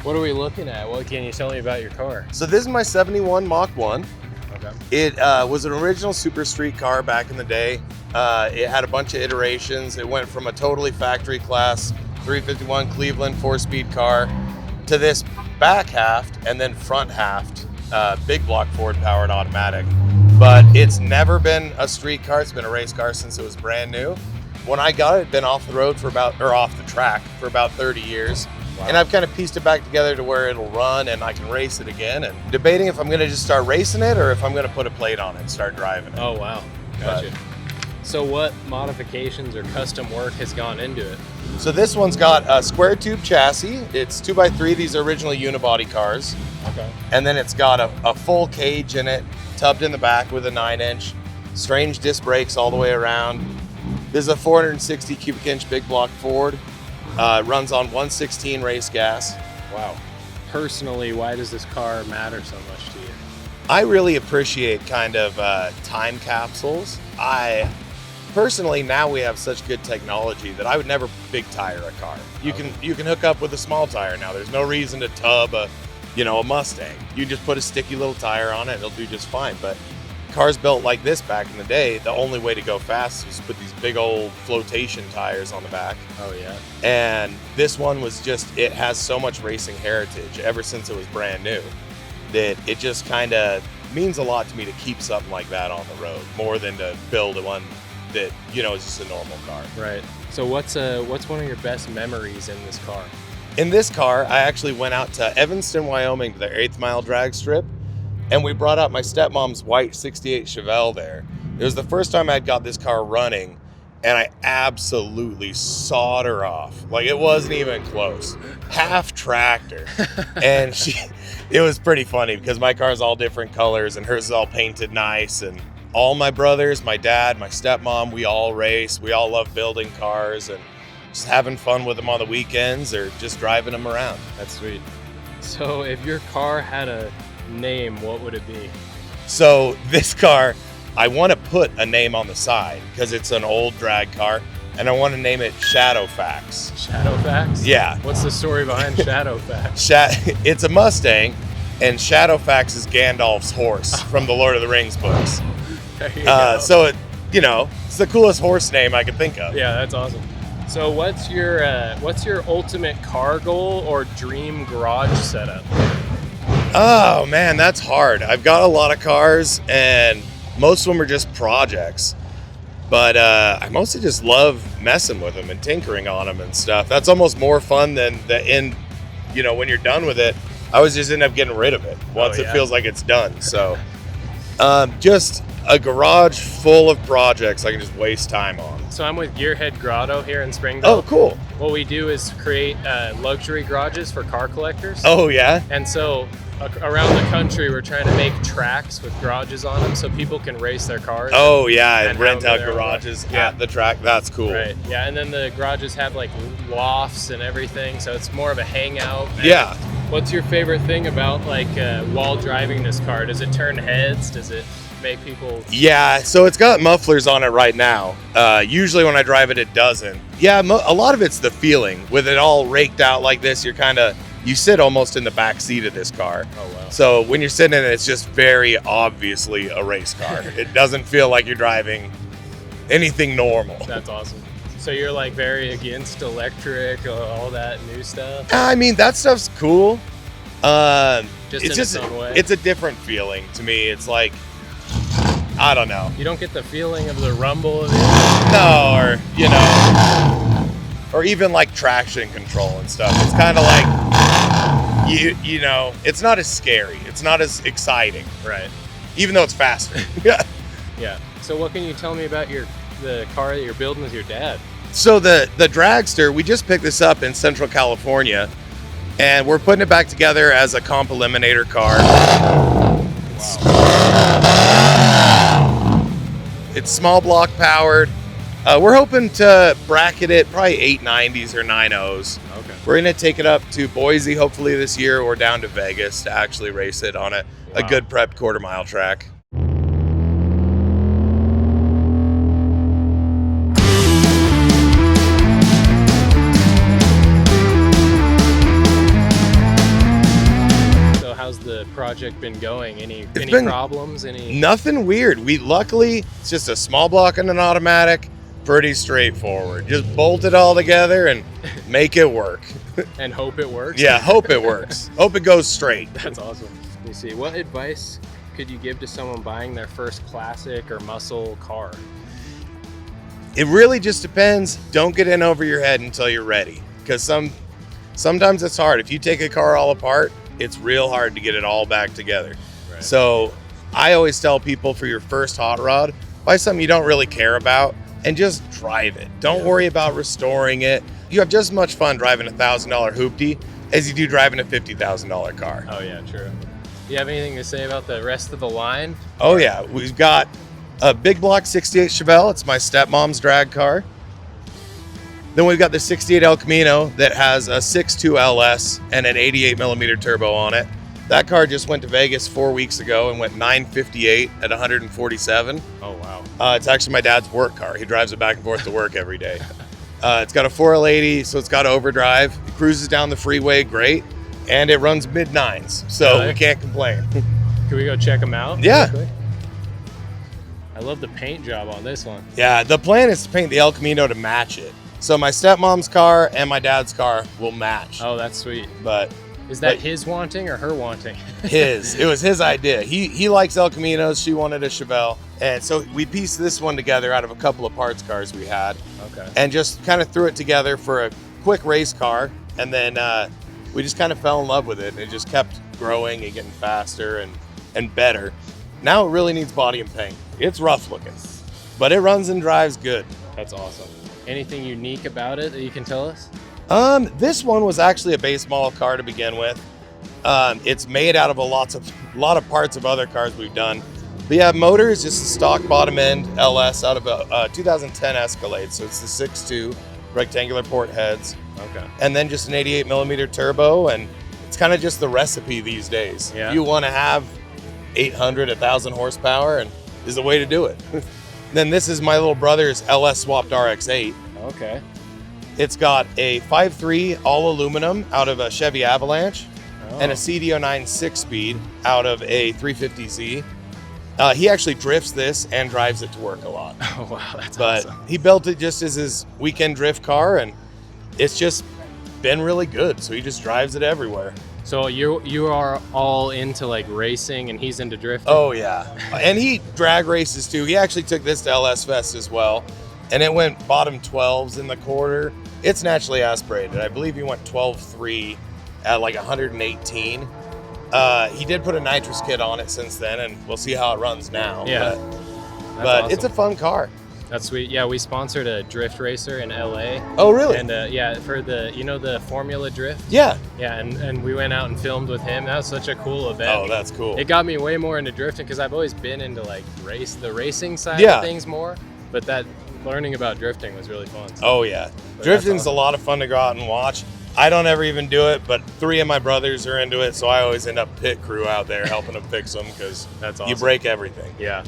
What are we looking at? What can you tell me about your car? So this is my 71 Mach 1. Okay. It was an original super street car back in the day. It had a bunch of iterations. It went from a totally factory class 351 Cleveland 4-speed car to this back haft and then front haft big block Ford powered automatic. But it's never been a street car. It's been a race car since it was brand new. When I got it, it'd been off the road off the track for about 30 years. Wow. And I've kind of pieced it back together to where it'll run and I can race it again. And debating if I'm going to just start racing it or if I'm going to put a plate on it and start driving it. Oh, wow. Gotcha. So what modifications or custom work has gone into it? So this one's got a square tube chassis. It's 2x3. These are originally unibody cars. Okay. And then it's got a full cage in it, tubbed in the back with a 9-inch. Strange disc brakes all the way around. This is a 460 cubic inch big block Ford. Runs on 116 race gas. Wow. Personally, why does this car matter so much to you? I really appreciate kind of time capsules. Personally, now we have such good technology that I would never big tire a car. You can hook up with a small tire now. There's no reason to tub a Mustang. You just put a sticky little tire on it, it'll do just fine. But cars built like this back in the day, the only way to go fast was put these big old flotation tires on the back. Oh yeah. And this one was it has so much racing heritage ever since it was brand new that it just kind of means a lot to me to keep something like that on the road more than to build one that is just a normal car. Right. So what's one of your best memories in this car? In this car, I actually went out to Evanston, Wyoming to their 8th mile drag strip, and we brought out my stepmom's white 68 Chevelle there. It was the first time I'd got this car running, and I absolutely sawed her off. Like, it wasn't even close. Half tractor. And it was pretty funny because my car's all different colors and hers is all painted nice. And all my brothers, my dad, my stepmom, we all race. We all love building cars and just having fun with them on the weekends or just driving them around. That's sweet. So if your car had a name, what would it be? So this car, I want to put a name on the side because it's an old drag car, and I want to name it Shadowfax. Shadowfax? Yeah. What's the story behind Shadowfax? It's a Mustang, and Shadowfax is Gandalf's horse from the Lord of the Rings books. There you go. So it's the coolest horse name I could think of. Yeah, that's awesome. So what's your ultimate car goal or dream garage setup? Oh man, that's hard. I've got a lot of cars and most of them are just projects, but I mostly just love messing with them and tinkering on them and stuff. That's almost more fun than the end, when you're done with it. I always just end up getting rid of it once it feels like it's done. So just a garage full of projects I can just waste time on. So I'm with Gearhead Grotto here in Springville. Oh, cool. What we do is create luxury garages for car collectors. Oh, yeah? And so around the country, we're trying to make tracks with garages on them so people can race their cars. Oh, yeah, and rent out garages at the track. That's cool. Right, yeah, and then the garages have like lofts and everything, so it's more of a hangout. Yeah. What's your favorite thing about while driving this car? Does it turn heads? Does it make people... Yeah, so it's got mufflers on it right now. Usually when I drive it, it doesn't. Yeah, a lot of it's the feeling. With it all raked out like this, you sit almost in the back seat of this car. Oh, wow. So when you're sitting in it, it's just very obviously a race car. It doesn't feel like you're driving anything normal. That's awesome. So you're very against electric, all that new stuff? I mean, that stuff's cool. It's its own way. It's a different feeling to me. It's like, I don't know. You don't get the feeling of the rumble of it? No, or even like traction control and stuff. It's kind of like, it's not as scary. It's not as exciting. Right. Even though it's faster. Yeah. Yeah. So what can you tell me about the car that you're building with your dad? So the Dragster, we just picked this up in Central California, and we're putting it back together as a comp eliminator car. Wow. It's small block powered. We're hoping to bracket it probably 890s or 90s. Okay. We're going to take it up to Boise hopefully this year or down to Vegas to actually race it on a good prepped quarter-mile track. project been going? Any been problems? Nothing weird. Luckily, it's just a small block and an automatic. Pretty straightforward. Just bolt it all together and make it work. And hope it works? Yeah, hope it works. Hope it goes straight. That's awesome. Let me see. What advice could you give to someone buying their first classic or muscle car? It really just depends. Don't get in over your head until you're ready. Because sometimes it's hard. If you take a car all apart, it's real hard to get it all back together. Right. So I always tell people, for your first hot rod, buy something you don't really care about and just drive it. Don't worry about restoring it. You have just as much fun driving a $1,000 hoopty as you do driving a $50,000 car. Oh yeah, true. Do you have anything to say about the rest of the line? Oh yeah, we've got a big block 68 Chevelle. It's my stepmom's drag car. Then we've got the 68 El Camino that has a 6.2 LS and an 88 millimeter turbo on it. That car just went to Vegas 4 weeks ago and went 958 at 147. Oh, wow. It's actually my dad's work car. He drives it back and forth to work every day. It's got a 4L80, so it's got overdrive. It cruises down the freeway great, and it runs mid-nines, so we can't complain. Can we go check them out? Yeah. I love the paint job on this one. Yeah, the plan is to paint the El Camino to match it. So my stepmom's car and my dad's car will match. Oh, that's sweet. But is that his wanting or her wanting? His. It was his idea. He likes El Caminos. She wanted a Chevelle. And so we pieced this one together out of a couple of parts cars we had. Okay. And just kind of threw it together for a quick race car. And then we just kind of fell in love with it. And it just kept growing and getting faster and better. Now it really needs body and paint. It's rough looking, but it runs and drives good. That's awesome. Anything unique about it that you can tell us? This one was actually a base model car to begin with. It's made out of a lot of parts of other cars we've done. But yeah, motor is just a stock bottom end LS out of a 2010 Escalade. So it's the 6.2 rectangular port heads. Okay. And then just an 88 millimeter turbo. And it's kind of just the recipe these days. Yeah. If you want to have 800, 1,000 horsepower, and is the way to do it. Then this is my little brother's LS swapped RX-8. Okay. It's got a 5.3 all aluminum out of a Chevy Avalanche and a CD09 6-speed out of a 350Z. He actually drifts this and drives it to work a lot. Oh, wow, that's awesome. He built it just as his weekend drift car, and it's just been really good. So he just drives it everywhere. So you are all into like racing, and he's into drifting? Oh yeah, and he drag races too. He actually took this to LS Fest as well, and it went bottom 12s in the quarter. It's naturally aspirated. I believe he went 12.3 at like 118. He did put a nitrous kit on it since then, and we'll see how it runs now. Yeah, but awesome. It's a fun car. That's sweet. Yeah, we sponsored a drift racer in LA. Oh, really? And yeah, for the Formula Drift. Yeah. Yeah, and we went out and filmed with him. That was such a cool event. Oh, that's cool. It got me way more into drifting because I've always been into like the racing side Yeah. of things more. But that learning about drifting was really fun. Oh yeah, But drifting's awesome. a lot of fun to go out and watch. I don't ever even do it, but 3 of my brothers are into it, so I always end up pit crew out there helping them fix them because That's awesome. you break everything. Yeah.